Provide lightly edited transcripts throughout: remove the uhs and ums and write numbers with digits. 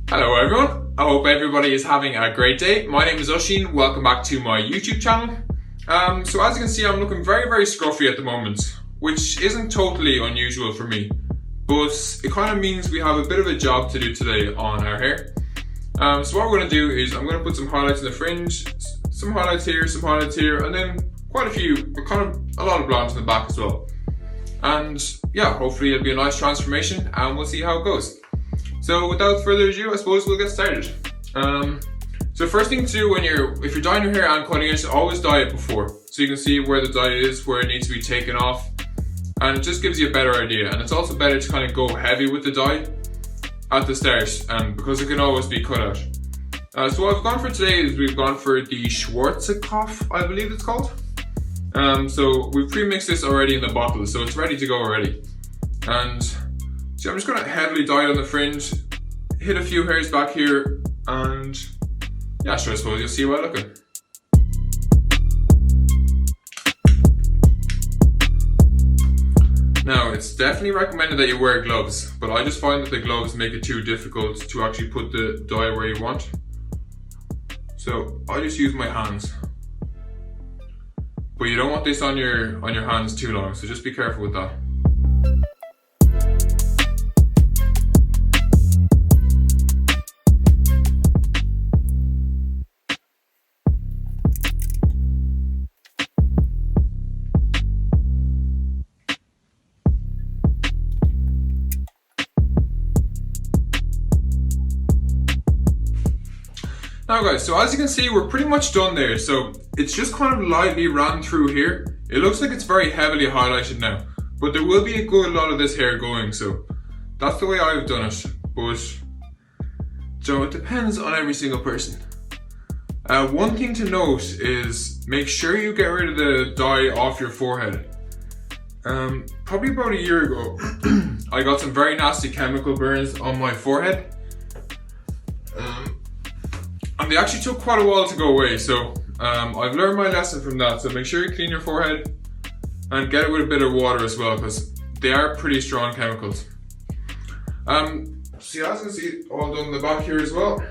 Hello everyone, I hope everybody is having a great day. My name is Oshin, welcome back to my YouTube channel. So as you can see, I'm looking very scruffy at the moment, which isn't totally unusual for me, but it kind of means we have a bit of a job to do today on our hair. So what we're going to do is I'm going to put some highlights in the fringe, some highlights here, and then quite a few, but kind of a lot of blondes in the back as well. And yeah, hopefully it'll be a nice transformation and we'll see how it goes. So without further ado, I suppose we'll get started. So first thing to do if you're dyeing your hair and cutting it, always dye it before. So you can see where the dye is, where it needs to be taken off. And it just gives you a better idea. And it's also better to kind of go heavy with the dye at the start, because it can always be cut out. So what I've gone for today is we've gone for the Schwarzkopf, I believe it's called. So we've pre-mixed this already in the bottle, so it's ready to go already. And so I'm just going to heavily dye it on the fringe, hit a few hairs back here, and yeah, sure, I suppose you'll see what I'm looking. Now, it's definitely recommended that you wear gloves, but I just find that the gloves make it too difficult to actually put the dye where you want. So I just use my hands. But you don't want this on your hands too long, so just be careful with that. Now guys, so as you can see, we're pretty much done there. So it's just kind of lightly ran through here. It looks like it's very heavily highlighted now, but there will be a good lot of this hair going, so that's the way I've done it. But so it depends on every single person. One thing to note is make sure you get rid of the dye off your forehead. Probably about a year ago, I got some very nasty chemical burns on my forehead. And they actually took quite a while to go away, so I've learned my lesson from that. So make sure you clean your forehead and get it with a bit of water as well, because they are pretty strong chemicals. So as you can see, all done in the back here as well.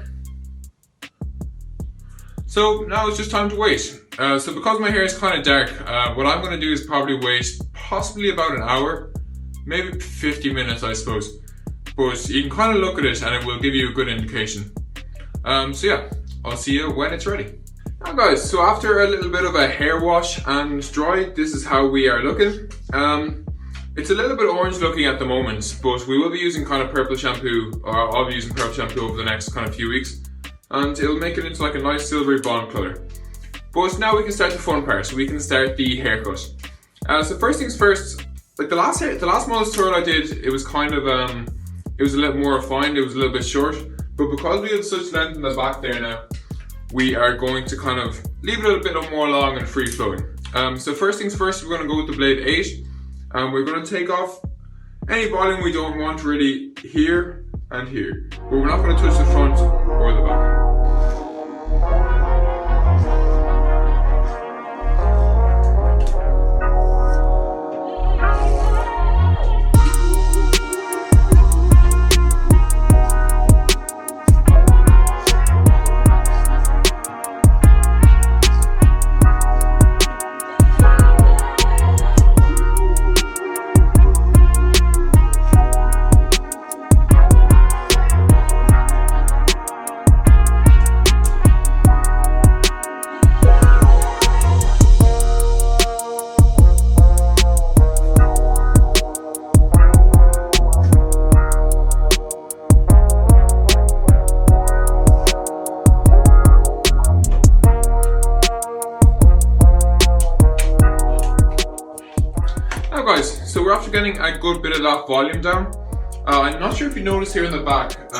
So now it's just time to wait. So because my hair is kind of dark, what I'm going to do is probably wait possibly about an hour, maybe 50 minutes I suppose. But you can kind of look at it and it will give you a good indication. So yeah, I'll see you when it's ready. Now guys, so after a little bit of a hair wash and dry, this is how we are looking. It's a little bit orange looking at the moment, but we will be using kind of purple shampoo, or I'll be using purple shampoo over the next kind of few weeks, and it'll make it into like a nice silvery blonde colour. But now we can start the fun part, so we can start the haircut. So first things first, like the last mullet tutorial I did, it was kind of, it was a little more refined, it was a little bit short. But because we have such length in the back there now, we are going to kind of leave it a little bit more long and free flowing. So first things first, we're going to go with the blade 8, and we're going to take off any volume we don't want really here and here. But we're not going to touch the front or the back. Guys, so we're after getting a good bit of that volume down. I'm not sure if you notice here in the back,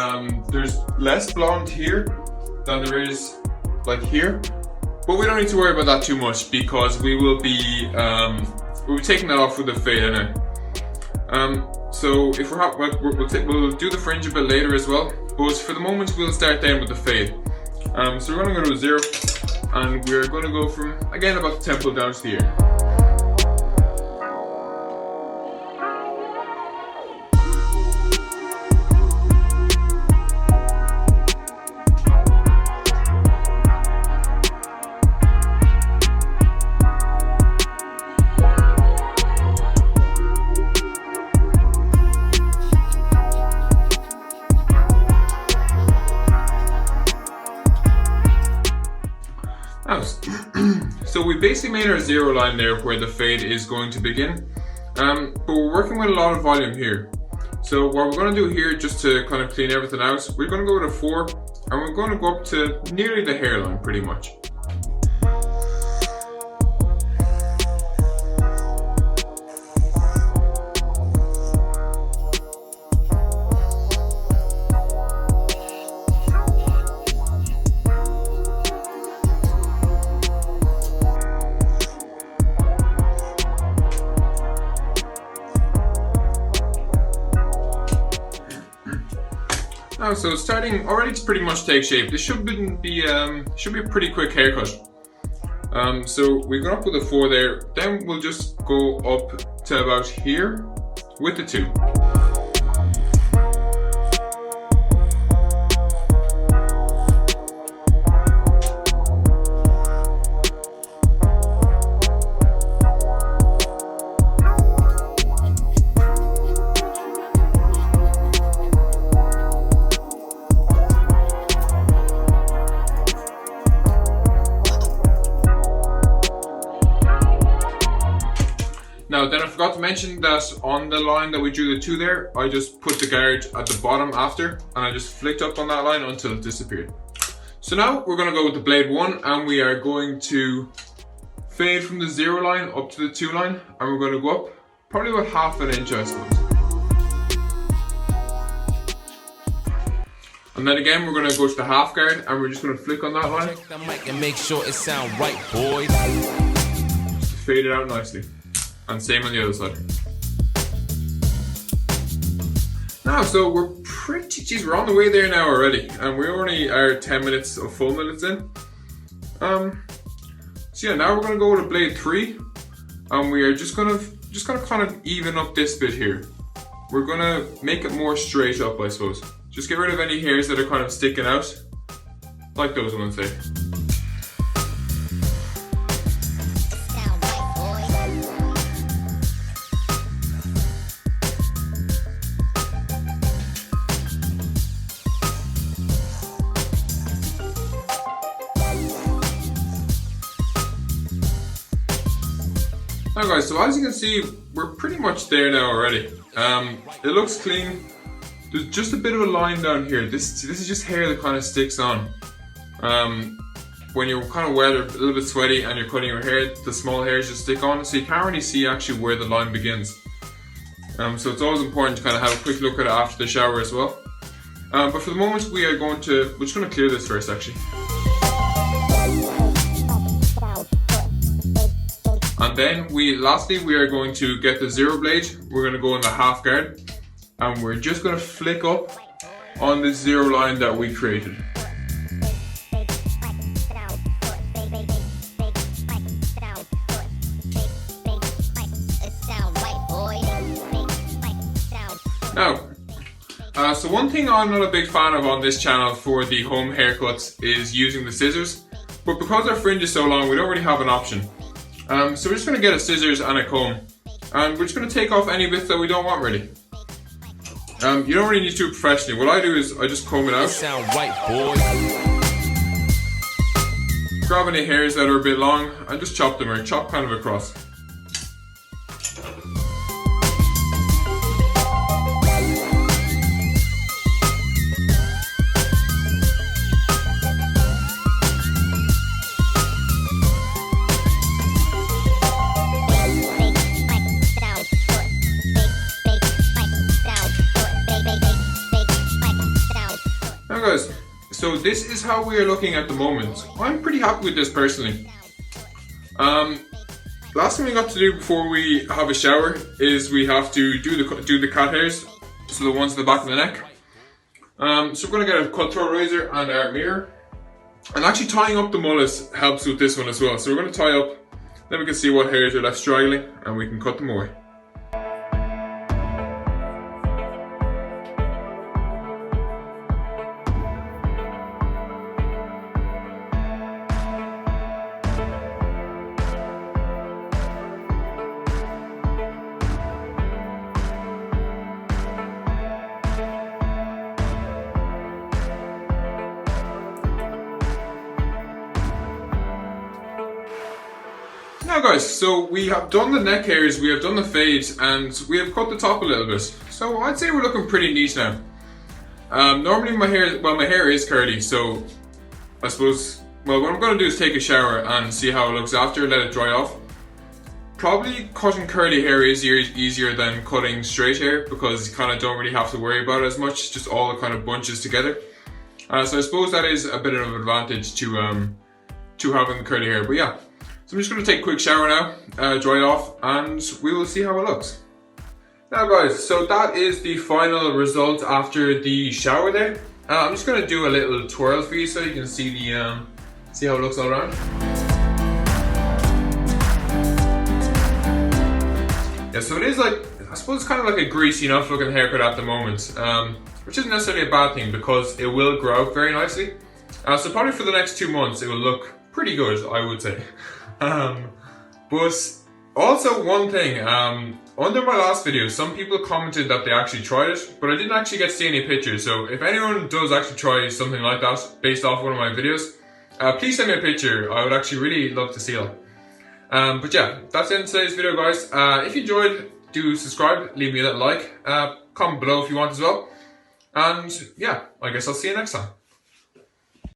there's less blonde here than there is like here, but we don't need to worry about that too much because we will be we'll be taking that off with the fade anyway. So if we'll do the fringe a bit later as well, but for the moment we'll start then with the fade. So we're going to go to 0, and we're going to go from again about the temple down to the ear. Oh, so we basically made our zero line there where the fade is going to begin, but we're working with a lot of volume here. So what we're going to do here, just to kind of clean everything out, we're going to go with a 4 and we're going to go up to nearly the hairline pretty much. Now, so it's starting already to pretty much take shape. This should be a pretty quick haircut. So we got up with a 4 there. Then we'll just go up to about here with the 2. Now then I forgot to mention that on the line that we drew the 2 there, I just put the guard at the bottom after, and I just flicked up on that line until it disappeared. So now we're going to go with the blade 1, and we are going to fade from the 0 line up to the 2 line, and we're going to go up probably about half an inch, I suppose. And then again we're going to go to the half guard, and we're just going to flick on that line. Check the mic and make sure it sound right, boys. Just to fade it out nicely. And same on the other side. Now, so we're we're on the way there now already, and we only are 10 minutes of full minutes in. So yeah, now we're gonna go with a blade 3, and we are just gonna kind of even up this bit here. We're gonna make it more straight up, I suppose. Just get rid of any hairs that are kind of sticking out, like those ones there. Now guys, so as you can see, we're pretty much there now already. It looks clean. There's just a bit of a line down here. This is just hair that kind of sticks on. When you're kind of wet or a little bit sweaty and you're cutting your hair, the small hairs just stick on, so you can't really see actually where the line begins. So it's always important to kind of have a quick look at it after the shower as well. But for the moment, we're just going to clear this first actually. And then lastly we are going to get the 0 blade. We're going to go in the half guard, and we're just going to flick up on the 0 line that we created. Now, so one thing I'm not a big fan of on this channel for the home haircuts is using the scissors, but because our fringe is so long, we don't really have an option. So we're just going to get a scissors and a comb, and we're just going to take off any bits that we don't want really. You don't really need to do it professionally. What I do is I just comb it out. Sound right, boys. Grab any hairs that are a bit long and just chop them, or chop kind of across. Now guys, so this is how we are looking at the moment. I'm pretty happy with this personally. Last thing we got to do before we have a shower is we have to do the cat hairs, so the ones at the back of the neck. So we're going to get a cutthroat razor and our mirror. And actually tying up the mullets helps with this one as well. So we're going to tie up, then we can see what hairs are left straggling and we can cut them away. Now guys, so we have done the neck hairs, we have done the fades, and we have cut the top a little bit. So I'd say we're looking pretty neat now. Normally my hair is curly, so I suppose, well, what I'm going to do is take a shower and see how it looks after, let it dry off. Probably cutting curly hair is easier than cutting straight hair because you kind of don't really have to worry about it as much, just all the kind of bunches together. So I suppose that is a bit of an advantage to having the curly hair, but yeah. So I'm just going to take a quick shower now, dry it off, and we will see how it looks. Now guys, so that is the final result after the shower there. I'm just going to do a little twirl for you so you can see the see how it looks all around. Yeah, so it is like, I suppose it's kind of like a greasy enough looking haircut at the moment, which isn't necessarily a bad thing because it will grow out very nicely. So probably for the next 2 months it will look pretty good, I would say. But also one thing, under my last video, some people commented that they actually tried it, but I didn't actually get to see any pictures. So if anyone does actually try something like that based off one of my videos, please send me a picture. I would actually really love to see it. But yeah, that's the end of today's video, guys. If you enjoyed, do subscribe, leave me a little like, comment below if you want as well. And yeah, I guess I'll see you next time.